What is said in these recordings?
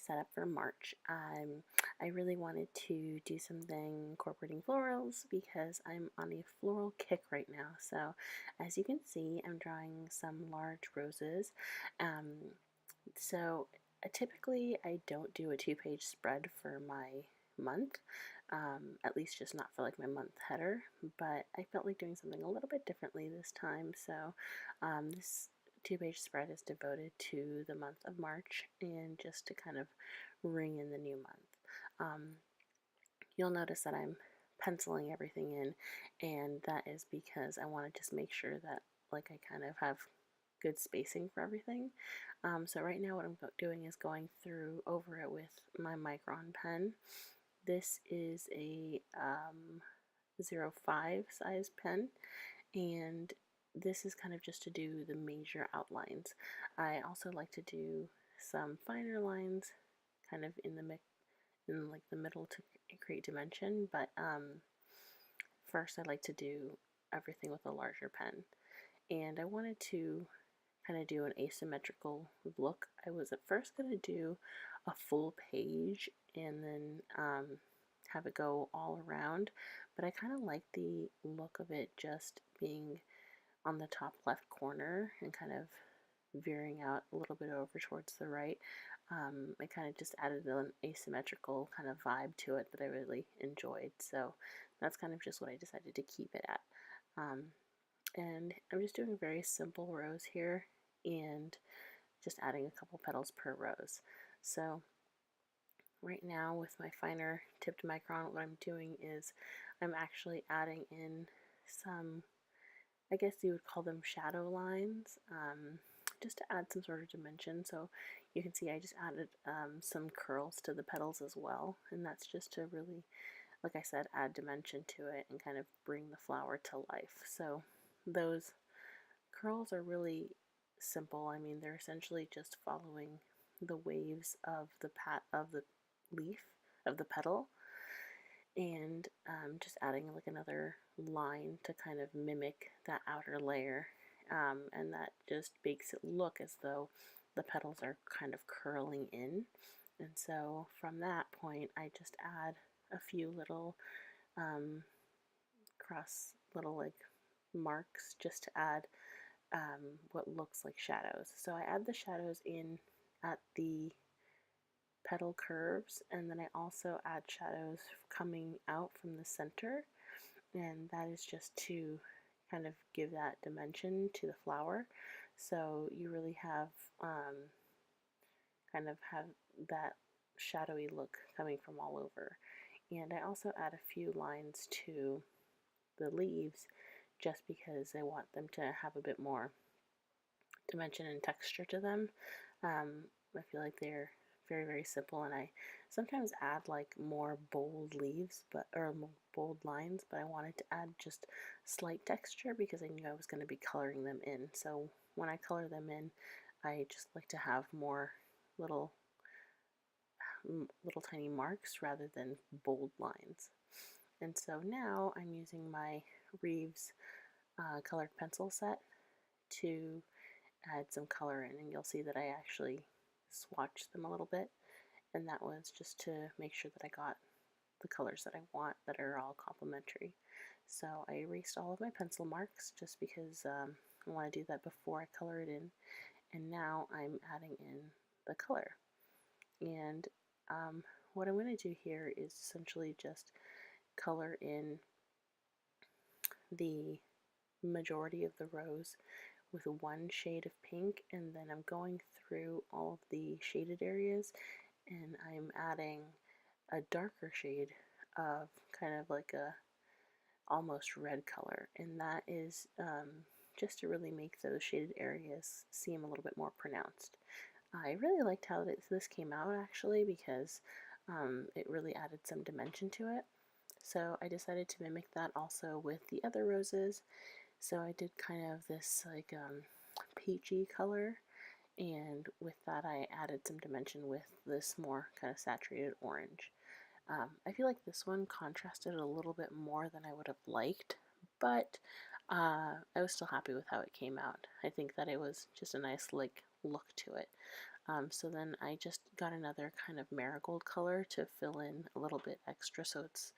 setup for March. I really wanted to do something incorporating florals because I'm on a floral kick right now. So, as you can see, I'm drawing some large roses. Um, typically, I don't do a two-page spread for my month, at least just not for like my month header, but I felt like doing something a little bit differently this time. So, this two-page spread is devoted to the month of March and just to kind of ring in the new month. You'll notice that I'm penciling everything in, and that is because I want to just make sure that like I kind of have good spacing for everything. So right now what I'm doing is going through over it with my Micron pen. This is a 05 size pen, and this is kind of just to do the major outlines. I also like to do some finer lines kind of in like the middle to create dimension, but first I like to do everything with a larger pen. And I wanted to kind of do an asymmetrical look. I was at first going to do a full page and then have it go all around, but I kind of like the look of it just being on the top left corner and kind of veering out a little bit over towards the right. I kind of just added an asymmetrical kind of vibe to it that I really enjoyed. So that's kind of just what I decided to keep it at. Um, and I'm just doing a very simple rose here and just adding a couple petals per rose. So right now with my finer tipped micron, what I'm doing is I'm actually adding in some, I guess you would call them shadow lines, just to add some sort of dimension. So you can see I just added some curls to the petals as well, and that's just to really, like I said, add dimension to it and kind of bring the flower to life. So those curls are really simple. I mean, they're essentially just following the waves of the leaf of the petal, and just adding like another line to kind of mimic that outer layer, and that just makes it look as though the petals are kind of curling in. And so from that point I just add a few little cross little like marks just to add what looks like shadows. So I add the shadows in at the petal curves, and then I also add shadows coming out from the center, and that is just to kind of give that dimension to the flower. So you really have kind of have that shadowy look coming from all over. And I also add a few lines to the leaves just because I want them to have a bit more dimension and texture to them. I feel like they're very, very simple, and I sometimes add like more bold leaves, or more bold lines, but I wanted to add just slight texture because I knew I was going to be coloring them in. So when I color them in, I just like to have more little little tiny marks rather than bold lines. And so now I'm using my Reeves colored pencil set to add some color in, and you'll see that I actually swatched them a little bit, and that was just to make sure that I got the colors that I want that are all complementary. So I erased all of my pencil marks just because I want to do that before I color it in, and now I'm adding in the color. And what I'm going to do here is essentially just color in the majority of the rose with one shade of pink, and then I'm going through all of the shaded areas and I'm adding a darker shade of kind of like a almost red color, and that is just to really make those shaded areas seem a little bit more pronounced. I really liked how this came out actually because it really added some dimension to it. So I decided to mimic that also with the other roses. So I did kind of this like peachy color, and with that I added some dimension with this more kind of saturated orange. I feel like this one contrasted a little bit more than I would have liked, but I was still happy with how it came out. I think that it was just a nice like look to it. So then I just got another kind of marigold color to fill in a little bit extra so it's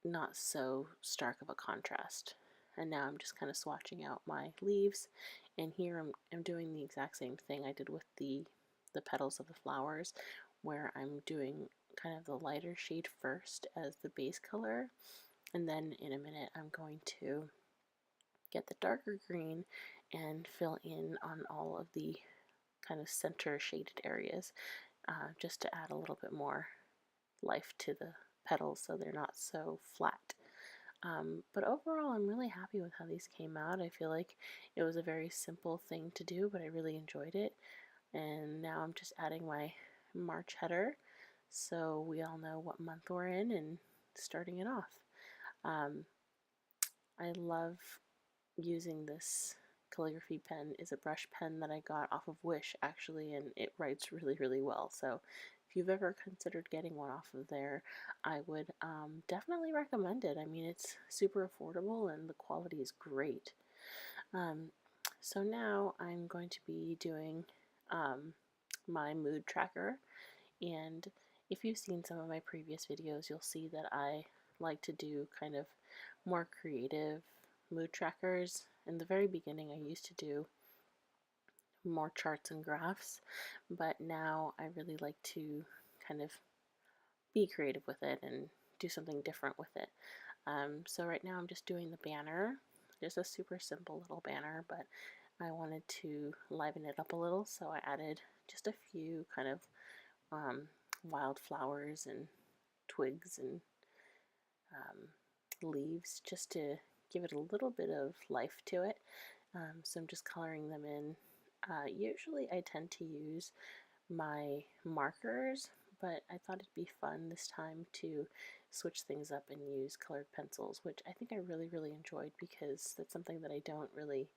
not so stark of a contrast. And now I'm just kind of swatching out my leaves, and here I'm doing the exact same thing I did with the petals of the flowers, where I'm doing kind of the lighter shade first as the base color, and then in a minute I'm going to get the darker green and fill in on all of the kind of center shaded areas, just to add a little bit more life to the petals so they're not so flat. But overall, I'm really happy with how these came out. I feel like it was a very simple thing to do, but I really enjoyed it. And now I'm just adding my March header so we all know what month we're in and starting it off. Um, I love using this calligraphy pen. Is a brush pen that I got off of Wish actually, and it writes really, really well. So if you've ever considered getting one off of there, I would definitely recommend it. I mean, it's super affordable and the quality is great. Um, so now I'm going to be doing my mood tracker, and if you've seen some of my previous videos, you'll see that I like to do kind of more creative mood trackers. In the very beginning, I used to do more charts and graphs, but now I really like to kind of be creative with it and do something different with it. So right now I'm just doing the banner, just a super simple little banner, but I wanted to liven it up a little, so I added just a few kind of wildflowers and twigs and leaves just to give it a little bit of life to it. So I'm just coloring them in. Usually I tend to use my markers, but I thought it'd be fun this time to switch things up and use colored pencils, which I think I really, really enjoyed because that's something that I don't really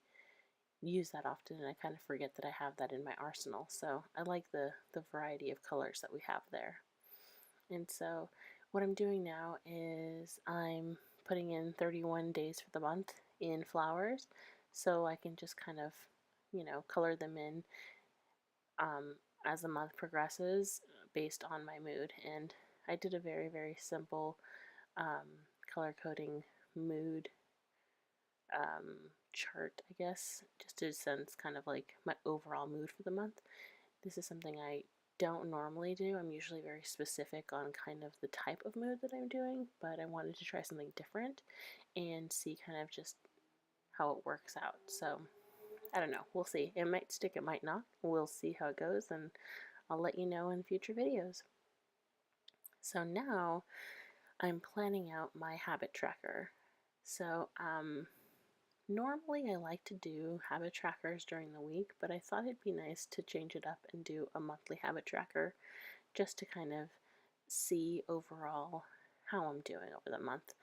use that often, and I kind of forget that I have that in my arsenal. So I like the variety of colors that we have there. And so what I'm doing now is I'm putting in 31 days for the month in flowers, so I can just kind of, color them in um, as the month progresses based on my mood. And I did a very, very simple um, color coding mood chart, I guess, just to sense kind of like my overall mood for the month. This is something I don't normally do. I'm usually very specific on kind of the type of mood that I'm doing, but I wanted to try something different and see kind of just how it works out. So I don't know. We'll see. It might stick, it might not. We'll see how it goes, and I'll let you know in future videos. So now I'm planning out my habit tracker. So normally I like to do habit trackers during the week, but I thought it'd be nice to change it up and do a monthly habit tracker just to kind of see overall how I'm doing over the month.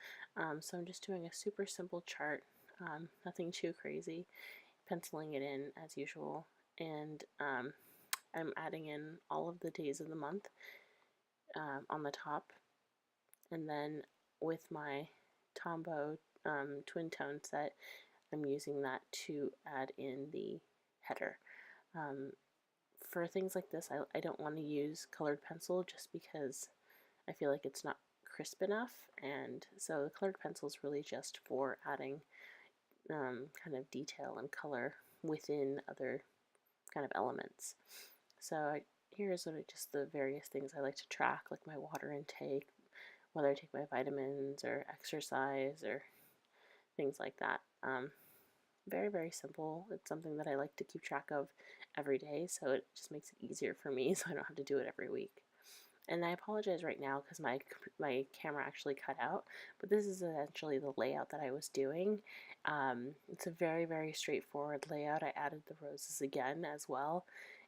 So I'm just doing a super simple chart, nothing too crazy, penciling it in as usual, and I'm adding in all of the days of the month on the top, and then with my Tombow twin tone set, I'm using that to add in the header. Um, for things like this, I don't want to use colored pencil just because I feel like it's not crisp enough, and so the colored pencil is really just for adding kind of detail and color within other kind of elements. So here's just the various things I like to track, like my water intake, whether I take my vitamins or exercise or things like that. Very, very simple. It's something that I like to keep track of every day, so it just makes it easier for me so I don't have to do it every week. And I apologize right now because my camera actually cut out, but this is essentially the layout that I was doing. It's a very, very straightforward layout. I added the roses again as well,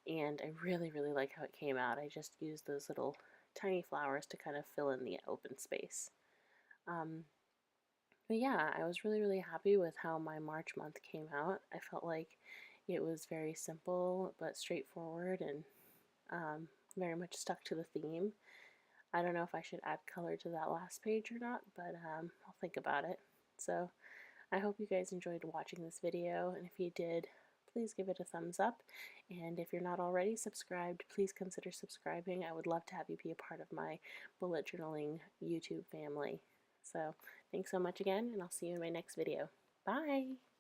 and I really, really like how it came out. I just used those little tiny flowers to kind of fill in the open space. But yeah, I was really, really happy with how my March month came out. I felt like it was very simple but straightforward, and very much stuck to the theme. I don't know if I should add color to that last page or not, but I'll think about it. So I hope you guys enjoyed watching this video, and if you did, please give it a thumbs up. And if you're not already subscribed, please consider subscribing. I would love to have you be a part of my bullet journaling YouTube family. So thanks so much again, and I'll see you in my next video. Bye!